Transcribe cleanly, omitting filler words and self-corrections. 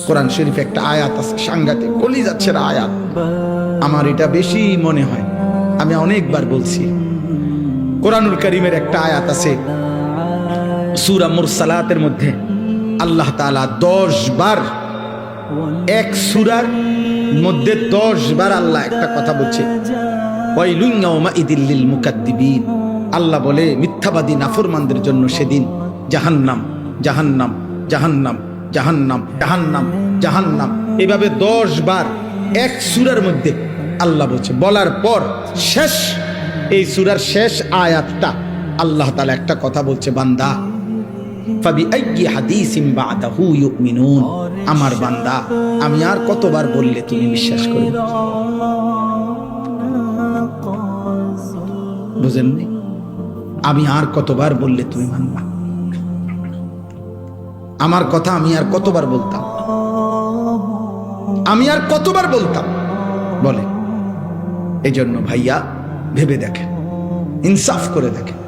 কোরআন শরীফে একটা আয়াত আছে, সাংঘাতিক গলি যাচ্ছে আয়াত। আমার এটা বেশি মনে হয়, আমি অনেকবার বলছি। কোরআনুল কারীমের একটা আয়াত আছে সূরা মুরসালাতের মধ্যে, আল্লাহ তাআলা 10 বার, এক সূরার মধ্যে 10 বার আল্লাহ একটা কথা বলছে, ওয়াইলুন ইয়াউমাইযিল লিল মুকাদ্দিবিন। আল্লাহ বলে মিথ্যাবাদী নাফরমানদের জন্য সেদিন জাহান্নাম, জাহান্নাম, জাহান্নাম, জাহান্নাম, জাহান্নাম, জাহান্নাম, এভাবে 10 বার এক সূরার মধ্যে আল্লাহ বলছে। বলার পর শেষ, এই সূরার শেষ আয়াতটা আল্লাহ তাআলা একটা কথা বলছে, বান্দা ফাবিআইয়ি হাদিসিন বাদাহু ইউমিনুন। আমার বান্দা, আমি আর কতবার বললে তুমি বিশ্বাস করবে? বুঝেননি? আমি আর কতবার বললে তুমি মানবা? আমার কথা আমি আর কতবার বলতাম? আমি আর কতবার বলতাম বলে? এই জন্য ভাইয়া ভেবে দেখেন, ইনসাফ করে দেখেন।